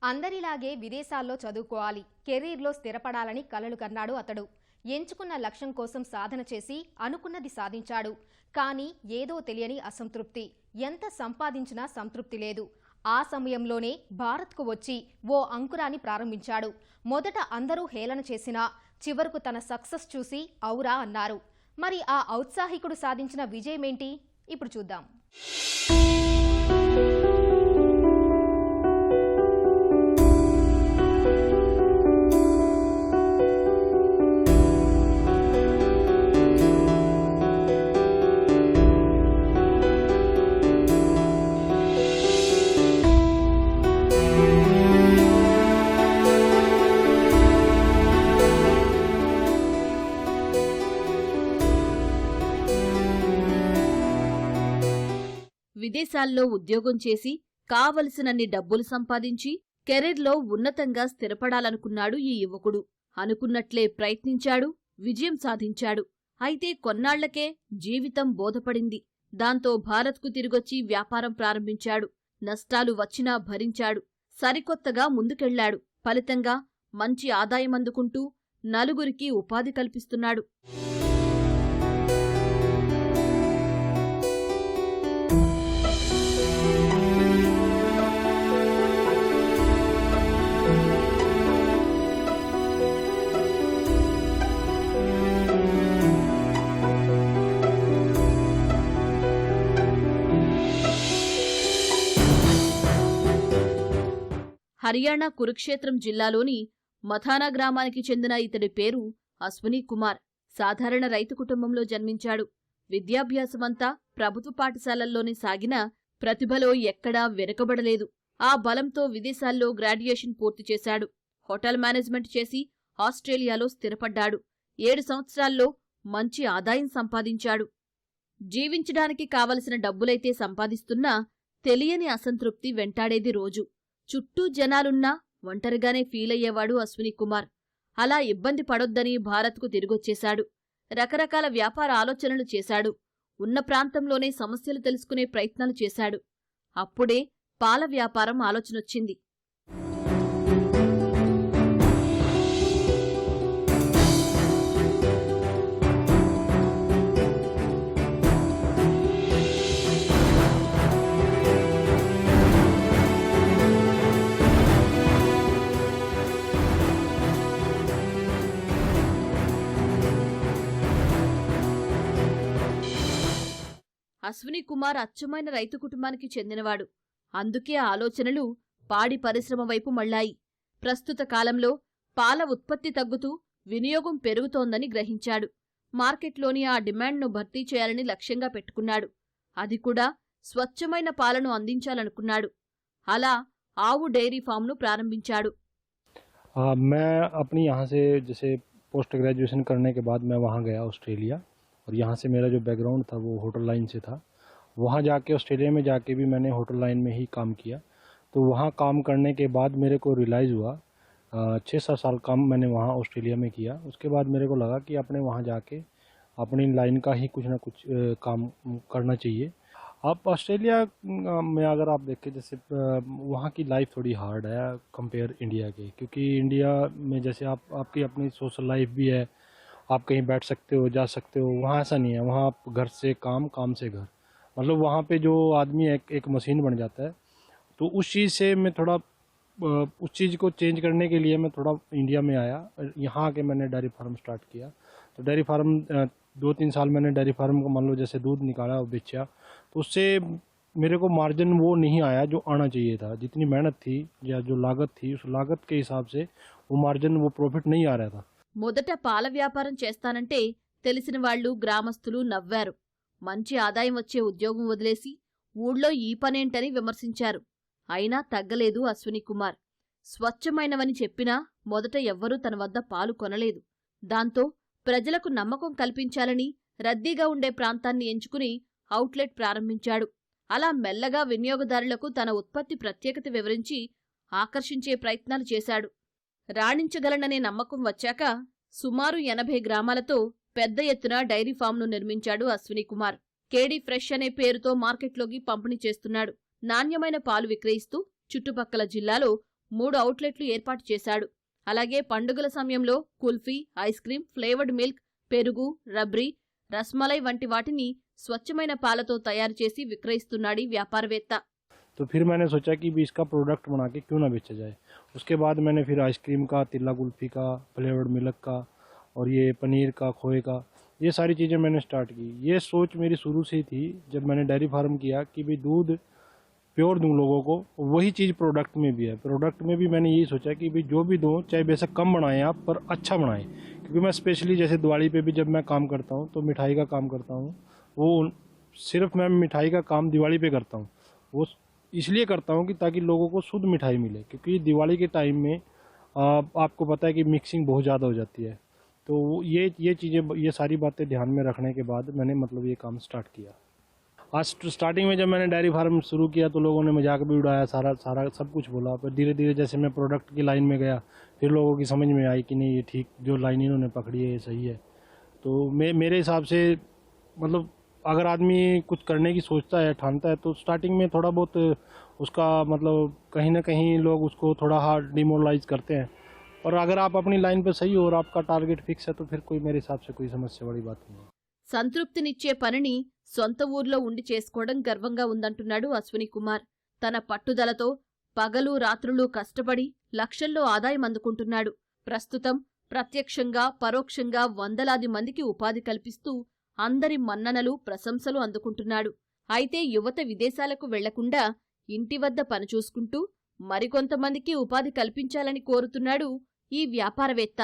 అందరిలాగే విదేశాల్లో చదువుకోవాలి, కెరీర్లో స్థిరపడాలని కలలు కన్నాడు అతడు. ఎంచుకున్న లక్ష్యం కోసం సాధన చేసి అనుకున్నది సాధించాడు. కానీ ఏదో తెలియని అసంతృప్తి. ఎంత సంపాదించినా సంతృప్తి లేదు. ఆ సమయంలోనే భారత్కు వచ్చి ఓ అంకురాన్ని ప్రారంభించాడు. మొదట అందరూ హేళన చేసినా చివరకు తన సక్సెస్ చూసి ఔరా అన్నారు. మరి ఆ ఔత్సాహికుడు సాధించిన విజయమేంటి? ఇప్పుడు చూద్దాం. విదేశాల్లో ఉద్యోగం చేసి కావలసినన్ని డబ్బులు సంపాదించి కెరీర్లో ఉన్నతంగా స్థిరపడాలనుకున్నాడు ఈ యువకుడు. అనుకున్నట్లే ప్రయత్నించాడు, విజయం సాధించాడు. అయితే కొన్నాళ్లకే జీవితం బోధపడింది. దాంతో భారత్కు తిరిగొచ్చి వ్యాపారం ప్రారంభించాడు. నష్టాలు వచ్చినా భరించాడు. సరికొత్తగా ముందుకెళ్లాడు. ఫలితంగా మంచి ఆదాయం అందుకుంటూ నలుగురికి ఉపాధి కల్పిస్తున్నాడు. హర్యానా కురుక్షేత్రం జిల్లాలోని మథానా గ్రామానికి చెందిన ఇతడి పేరు అశ్విని కుమార్. సాధారణ రైతు కుటుంబంలో జన్మించాడు. విద్యాభ్యాసమంతా ప్రభుత్వ పాఠశాలల్లోనే సాగినా ప్రతిభలో ఎక్కడా వెనుకబడలేదు. ఆ బలంతో విదేశాల్లో గ్రాడ్యుయేషన్ పూర్తి చేశాడు. హోటల్ మేనేజ్మెంట్ చేసి ఆస్ట్రేలియాలో స్థిరపడ్డాడు. 7 సంవత్సరాల్లో మంచి ఆదాయం సంపాదించాడు. జీవించడానికి కావలసిన డబ్బులైతే సంపాదిస్తున్నా తెలియని అసంతృప్తి వెంటాడేది రోజు. చుట్టూ జనాలున్నా ఒంటరిగానే ఫీలయ్యేవాడు అశ్విని కుమార్. అలా ఇబ్బంది పడొద్దని భారత్కు తిరిగొచ్చేశాడు. రకరకాల వ్యాపార ఆలోచనలు చేశాడు. ఉన్న ప్రాంతంలోనే సమస్యలు తెలుసుకునే ప్రయత్నాలు చేశాడు. అప్పుడే పాల వ్యాపారం ఆలోచనొచ్చింది. అశ్విని కుమార్ అచ్చమైన రైతు కుటుంబానికి చెందినవాడు. అందుకే ఆలోచనలు పాడి పరిశ్రమ వైపు మళ్లాయి. ప్రస్తుత కాలంలో పాల ఉత్పత్తి తగ్గుతూ వినియోగం పెరుగుతోందని గ్రహించాడు. మార్కెట్లోని ఆ డిమాండ్ను భర్తీ చేయాలని లక్ష్యంగా పెట్టుకున్నాడు. అది కూడా స్వచ్ఛమైన పాలను అందించాలనుకున్నాడు. అలా ఆవు డైరీ ఫామ్ను ప్రారంభించాడు. मैं अपनी यहाँ से जैसे पोस्ट ग्रेजुएशन करने के बाद मैं वहाँ गया ऑस्ट्रेलिया, और यहाँ से मेरा जो बैकग्राउंड था वो होटल लाइन से था. वहाँ जाके ऑस्ट्रेलिया में जाके भी मैंने होटल लाइन में ही काम किया. तो वहाँ काम करने के बाद मेरे को रियलाइज़ हुआ, 6-7 साल काम मैंने वहाँ ऑस्ट्रेलिया में किया. उसके बाद मेरे को लगा कि अपने वहाँ जाके अपनी लाइन का ही कुछ ना कुछ काम करना चाहिए. अब ऑस्ट्रेलिया में अगर आप देखें, जैसे वहाँ की लाइफ थोड़ी हार्ड है कंपेयर इंडिया के, क्योंकि इंडिया में जैसे आपकी अपनी सोशल लाइफ भी है, आप कहीं बैठ सकते हो, जा सकते हो. वहाँ ऐसा नहीं है. वहाँ आप घर से काम, काम से घर, मतलब वहाँ पे जो आदमी एक मशीन बन जाता है. तो उस चीज़ से मैं थोड़ा उस चीज़ को चेंज करने के लिए मैं थोड़ा इंडिया में आया. यहाँ आके मैंने डेयरी फार्म स्टार्ट किया. तो डेयरी फार्म 2-3 साल मैंने डेयरी फार्म को, मान लो जैसे दूध निकाला और बेचा, तो उससे मेरे को मार्जिन वो नहीं आया जो आना चाहिए था. जितनी मेहनत थी या जो लागत थी, उस लागत के हिसाब से वो मार्जिन, वो प्रॉफिट नहीं आ रहा था. మొదట పాల వ్యాపారం చేస్తానంటే తెలిసిన వాళ్లు, గ్రామస్తులు నవ్వారు. మంచి ఆదాయం వచ్చే ఉద్యోగం వదిలేసి ఊళ్ళో ఈ పనేంటని విమర్శించారు. అయినా తగ్గలేదు అశ్విని కుమార్. స్వచ్ఛమైనవని చెప్పినా మొదట ఎవ్వరూ తన వద్ద పాలు కొనలేదు. దాంతో ప్రజలకు నమ్మకం కల్పించాలని రద్దీగా ఉండే ప్రాంతాన్ని ఎంచుకుని అవుట్లెట్ ప్రారంభించాడు. అలా మెల్లగా వినియోగదారులకు తన ఉత్పత్తి ప్రత్యేకత వివరించి ఆకర్షించే ప్రయత్నాలు చేశాడు. రాణించగలననే నమ్మకం వచ్చాక సుమారు 80 గ్రామాలతో పెద్ద ఎత్తున డైరీ ఫామ్ను నిర్మించాడు అశ్విని కుమార్. కేడీ ఫ్రెష్ అనే పేరుతో మార్కెట్లోకి పంపిణీ చేస్తున్నాడు. నాణ్యమైన పాలు విక్రయిస్తూ చుట్టుపక్కల జిల్లాలో 3 అవుట్లెట్లు ఏర్పాటు చేశాడు. అలాగే పండుగల సమయంలో kulfi, ice cream, flavoured milk, పెరుగు, రబ్రీ, రస్మలై వంటి వాటిని స్వచ్ఛమైన పాలతో తయారు చేసి విక్రయిస్తున్నాడు ఈ వ్యాపారవేత్త. तो फिर मैंने सोचा कि भी इसका प्रोडक्ट बना के क्यों ना बेचा जाए। उसके बाद मैंने फिर आइसक्रीम का, तिल्ला कुल्फी का, फ्लेवर्ड मिल्क का और ये पनीर का, खोए का, ये सारी चीज़ें मैंने स्टार्ट की। ये सोच मेरी शुरू से ही थी जब मैंने डेयरी फार्म किया कि भाई दूध प्योर दूँ लोगों को, वही चीज़ प्रोडक्ट में भी है। प्रोडक्ट में भी मैंने यही सोचा कि भाई जो भी दो चाहे बेशक कम बनाएं आप, पर अच्छा बनाएं। क्योंकि मैं स्पेशली जैसे दिवाली पे भी जब मैं काम करता हूँ तो मिठाई का काम करता हूँ, वो सिर्फ मैं मिठाई का काम दिवाली पे करता हूँ। वो इसलिए करता हूँ कि ताकि लोगों को शुद्ध मिठाई मिले, क्योंकि दिवाली के टाइम में आपको पता है कि मिक्सिंग बहुत ज़्यादा हो जाती है। तो ये चीज़ें, ये सारी बातें ध्यान में रखने के बाद मैंने मतलब ये काम स्टार्ट किया। आज स्टार्टिंग में जब मैंने डेयरी फार्म शुरू किया तो लोगों ने मजाक भी उड़ाया, सारा सब कुछ बोला। पर धीरे धीरे जैसे मैं प्रोडक्ट की लाइन में गया, फिर लोगों की समझ में आई कि नहीं ये ठीक, जो लाइन इन्होंने पकड़ी है ये सही है। तो मेरे हिसाब से मतलब अगर आदमी कुछ करने की सोचता है, ठानता है, तो स्टार्टिंग में थोड़ा बहुत उसका मतलब कहीं ना कहीं लोग उसको थोड़ा हार्ड डिमोरलाइज करते हैं। और अगर आप अपनी लाइन पे सही हो और आपका टारगेट फिक्स है तो फिर कोई मेरे हिसाब से कोई समस्या बड़ी बात नहीं है। సంతృప్తినిచ్చే పనిని సొంత ఊర్లో ఉండి చేసుకోవడం గర్వంగా ఉందంటున్నాడు అశ్విని కుమార్. తన పట్టుదలతో పగలు రాత్రులు కష్టపడి లక్షల్లో ఆదాయం అందుకుంటున్నాడు. ప్రస్తుతం ప్రత్యక్షంగా పరోక్షంగా వందలాది మందికి ఉపాధి కల్పిస్తూ అందరి మన్ననలు, ప్రశంసలు అందుకుంటున్నాడు. అయితే యువత విదేశాలకు వెళ్లకుండా ఇంటి వద్ద పనిచూసుకుంటూ మరికొంతమందికి ఉపాధి కల్పించాలని కోరుతున్నాడు ఈ వ్యాపారవేత్త.